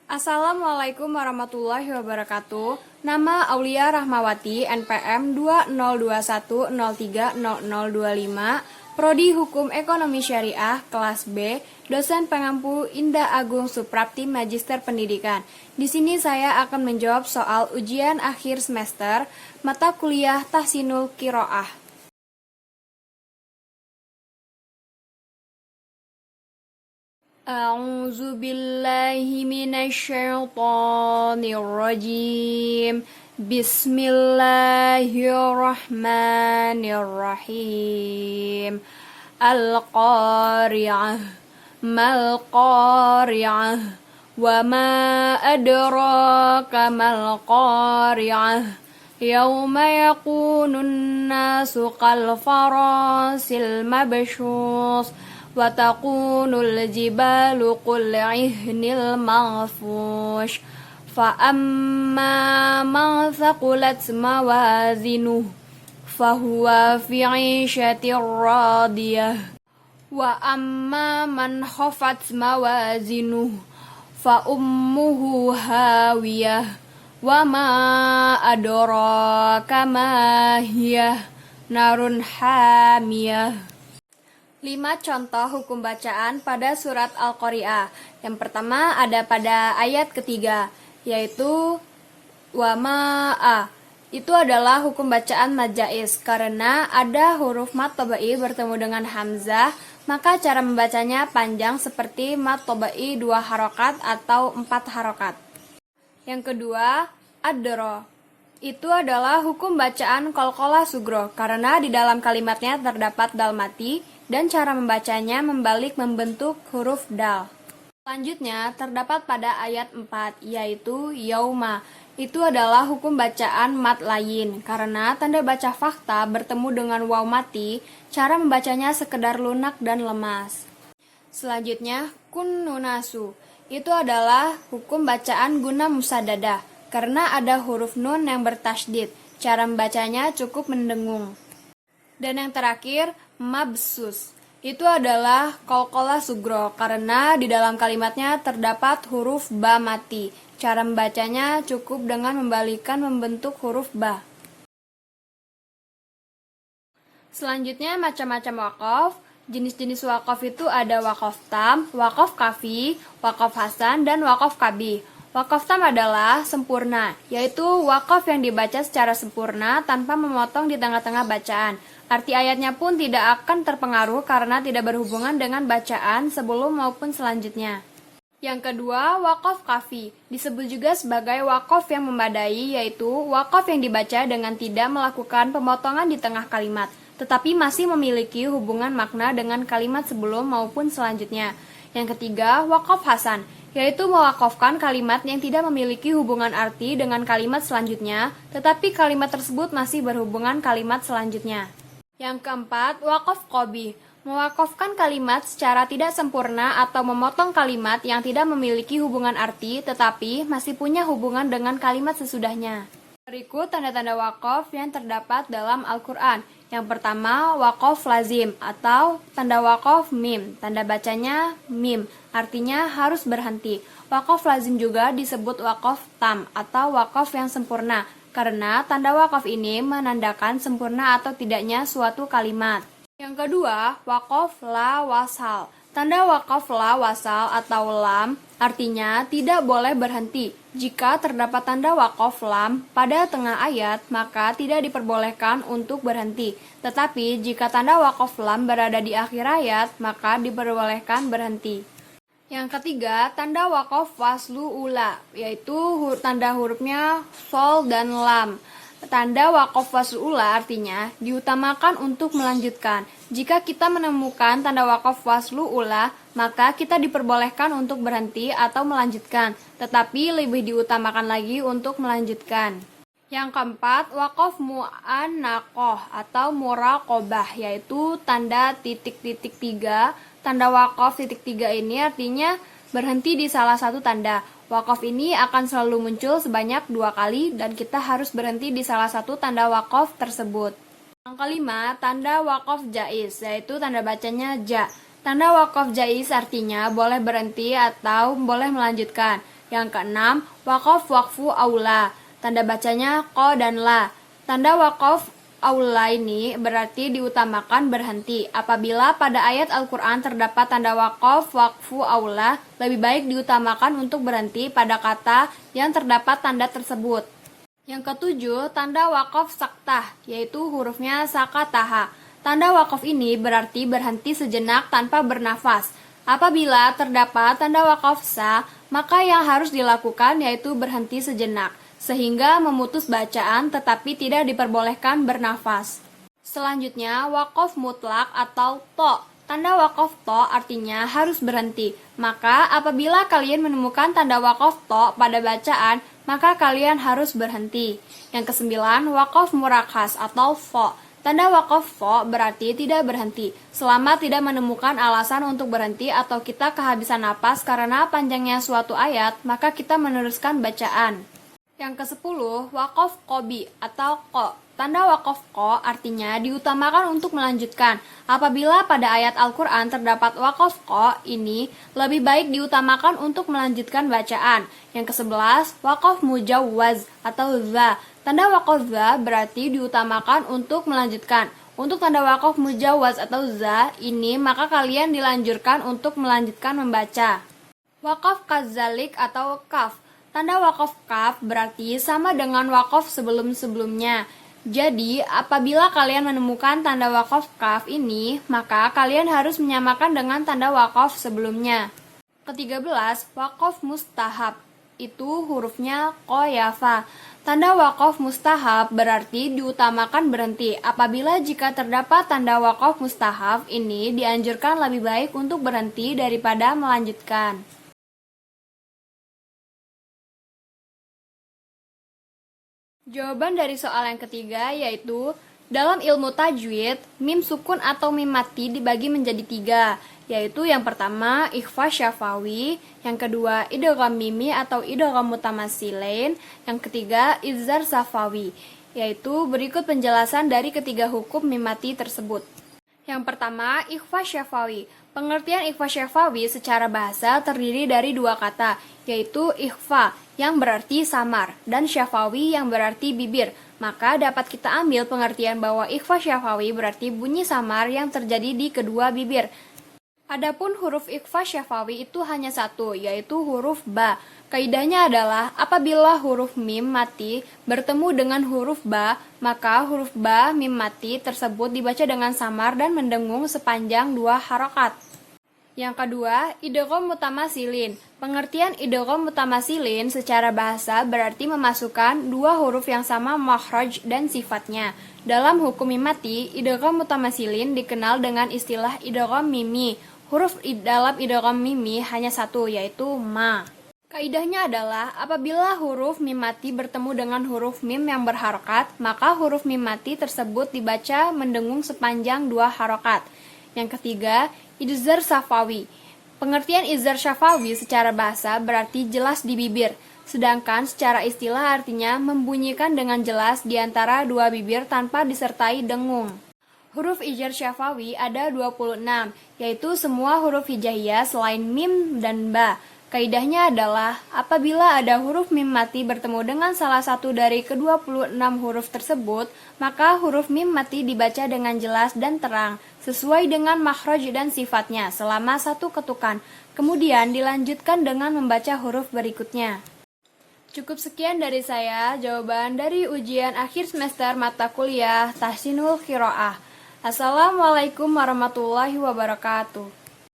Assalamualaikum warahmatullahi wabarakatuh. Nama Aulia Rahmawati, NPM 2021030025, Prodi Hukum Ekonomi Syariah, kelas B, dosen pengampu Indah Agung Suprapti, Magister Pendidikan. Di sini saya akan menjawab soal ujian akhir semester mata kuliah Tahsinul Qiroah. A'udzu billahi minasyaitonir rajim. Bismillahirrahmanirrahim. Al-Qari'ah. Mal-Qari'ah. Wa ma adraka mal-Qari'ah. Yauma yakunun nasu kal farasil mabshus. Wa takunul jibalu qul ihnil manfush. Fa amma man thaqulat mawazinuh fahuwa fi 'ishatir radiyah. Wa amma man khafat mawazinuh fa ummuhu hawiyah. Wa ma adraka ma hiyah narun hamiyah. 5 contoh hukum bacaan pada surat Al-Qari'ah. Yang pertama ada pada ayat ketiga, yaitu wa ma'a. Itu adalah hukum bacaan mad jaiz karena ada huruf mad tabai bertemu dengan hamzah, maka cara membacanya panjang seperti mad tabai 2 harokat atau 4 harokat. Yang kedua, adro. Itu adalah hukum bacaan qalqalah sugro karena di dalam kalimatnya terdapat dal mati dan cara membacanya membalik membentuk huruf dal. Selanjutnya terdapat pada ayat 4, yaitu yauma. Itu adalah hukum bacaan mad layin karena tanda baca fakta bertemu dengan waw mati, cara membacanya sekedar lunak dan lemas. Selanjutnya kunnunasu. Itu adalah hukum bacaan guna musadadah karena ada huruf nun yang bertasydid, cara membacanya cukup mendengung. Dan yang terakhir, mabsus. Itu adalah qalqalah sugro karena di dalam kalimatnya terdapat huruf ba mati. Cara membacanya cukup dengan membalikkan membentuk huruf ba. Selanjutnya macam-macam waqaf. Jenis-jenis waqaf itu ada waqaf tam, waqaf kafi, waqaf hasan, dan waqaf kabih. Waqaf tam adalah sempurna, yaitu waqaf yang dibaca secara sempurna tanpa memotong di tengah-tengah bacaan. Arti ayatnya pun tidak akan terpengaruh karena tidak berhubungan dengan bacaan sebelum maupun selanjutnya. Yang kedua, waqaf kafi, disebut juga sebagai waqaf yang memadai, yaitu waqaf yang dibaca dengan tidak melakukan pemotongan di tengah kalimat, tetapi masih memiliki hubungan makna dengan kalimat sebelum maupun selanjutnya. Yang ketiga, waqaf hasan, yaitu mewakafkan kalimat yang tidak memiliki hubungan arti dengan kalimat selanjutnya, tetapi kalimat tersebut masih berhubungan kalimat selanjutnya. Yang keempat, waqaf qabih, mewakafkan kalimat secara tidak sempurna atau memotong kalimat yang tidak memiliki hubungan arti, tetapi masih punya hubungan dengan kalimat sesudahnya. Berikut tanda-tanda waqaf yang terdapat dalam Al-Quran. Yang pertama, waqaf lazim atau tanda waqaf mim. Tanda bacanya mim, artinya harus berhenti. Waqaf lazim juga disebut waqaf tam atau waqaf yang sempurna, karena tanda waqaf ini menandakan sempurna atau tidaknya suatu kalimat. Yang kedua, waqaf la wasal. Tanda waqaf la wasal atau lam artinya tidak boleh berhenti. Jika terdapat tanda waqaf lam pada tengah ayat, maka tidak diperbolehkan untuk berhenti. Tetapi jika tanda waqaf lam berada di akhir ayat, maka diperbolehkan berhenti. Yang ketiga, tanda waqaf waslu ula, yaitu tanda hurufnya sol dan lam. Tanda waqaf waslu ula artinya diutamakan untuk melanjutkan. Jika kita menemukan tanda waqaf waslu ula, maka kita diperbolehkan untuk berhenti atau melanjutkan, tetapi lebih diutamakan lagi untuk melanjutkan. Yang keempat, waqaf mu'annaqoh atau muraqobah, yaitu tanda titik-titik 3. Tanda waqaf titik 3 ini artinya berhenti di salah satu tanda. Waqaf ini akan selalu muncul sebanyak 2 kali dan kita harus berhenti di salah satu tanda waqaf tersebut. Yang kelima, tanda waqaf jaiz, yaitu tanda bacanya ja. Tanda waqaf jaiz artinya boleh berhenti atau boleh melanjutkan. Yang keenam, waqaf waqfu aula. Tanda bacanya ko dan la. Tanda waqaf aula ini berarti diutamakan berhenti. Apabila pada ayat Al-Quran terdapat tanda waqaf waqfu aula, lebih baik diutamakan untuk berhenti pada kata yang terdapat tanda tersebut. Yang ketujuh, tanda waqaf saktah, yaitu hurufnya sakataha. Tanda waqaf ini berarti berhenti sejenak tanpa bernafas. Apabila terdapat tanda waqaf sa, maka yang harus dilakukan yaitu berhenti sejenak, sehingga memutus bacaan tetapi tidak diperbolehkan bernafas. Selanjutnya, waqaf mutlak atau to. Tanda waqaf to artinya harus berhenti. Maka apabila kalian menemukan tanda waqaf to pada bacaan, maka kalian harus berhenti. Yang kesembilan, waqaf murakhas atau fo. Tanda waqaf fo berarti tidak berhenti. Selama tidak menemukan alasan untuk berhenti atau kita kehabisan napas karena panjangnya suatu ayat, maka kita meneruskan bacaan. Yang ke-10, waqaf qobi atau ko. Tanda waqaf ko artinya diutamakan untuk melanjutkan. Apabila pada ayat Al-Quran terdapat waqaf ko, ini lebih baik diutamakan untuk melanjutkan bacaan. Yang ke-11, waqaf mujawwaz atau za. Tanda waqaf za berarti diutamakan untuk melanjutkan. Untuk tanda waqaf mujawwaz atau za ini, maka kalian dilanjurkan untuk melanjutkan membaca. Waqaf kadzalik atau kaf. Tanda waqaf kaf berarti sama dengan waqaf sebelum-sebelumnya. Jadi, apabila kalian menemukan tanda waqaf kaf ini, maka kalian harus menyamakan dengan tanda waqaf sebelumnya. Ke-13, waqaf mustahab. Itu hurufnya qoyafa. Tanda waqaf mustahab berarti diutamakan berhenti. Apabila jika terdapat tanda waqaf mustahab ini, dianjurkan lebih baik untuk berhenti daripada melanjutkan. Jawaban dari soal yang ketiga yaitu, dalam ilmu tajwid, mim sukun atau mim mati dibagi menjadi 3, yaitu yang pertama ikhfa syafawi, yang kedua idgham mimi atau idgham mutamatsilain, yang ketiga izhar safawi, yaitu berikut penjelasan dari ketiga hukum mim mati tersebut. Yang pertama, ikhfa syafawi. Pengertian ikhfa syafawi secara bahasa terdiri dari dua kata, yaitu ikhfa yang berarti samar dan syafawi yang berarti bibir. Maka dapat kita ambil pengertian bahwa ikhfa syafawi berarti bunyi samar yang terjadi di kedua bibir. Adapun huruf ikhfa syafawi itu hanya satu, yaitu huruf ba. Kaidahnya adalah apabila huruf mim mati bertemu dengan huruf ba, maka huruf ba mim mati tersebut dibaca dengan samar dan mendengung sepanjang 2 harokat. Yang kedua, idgham mutamatsilin. Pengertian idgham mutamatsilin secara bahasa berarti memasukkan 2 huruf yang sama makhraj dan sifatnya. Dalam hukum mim mati, idgham mutamatsilin dikenal dengan istilah idgham mimi. Huruf dalam idgham mimi hanya satu, yaitu ma. Kaidahnya adalah apabila huruf mim mati bertemu dengan huruf mim yang berharokat, maka huruf mim mati tersebut dibaca mendengung sepanjang 2 harokat. Yang ketiga, izhar safawi. Pengertian izhar safawi secara bahasa berarti jelas di bibir, sedangkan secara istilah artinya membunyikan dengan jelas di antara 2 bibir tanpa disertai dengung. Huruf izhar syafawi ada 26, yaitu semua huruf hijaiyah selain mim dan ba. Kaidahnya adalah apabila ada huruf mim mati bertemu dengan salah satu dari ke-26 huruf tersebut, maka huruf mim mati dibaca dengan jelas dan terang, sesuai dengan makhraj dan sifatnya selama 1 ketukan. Kemudian dilanjutkan dengan membaca huruf berikutnya. Cukup sekian dari saya, jawaban dari ujian akhir semester mata kuliah Tahsinul Qiraah. Assalamualaikum warahmatullahi wabarakatuh.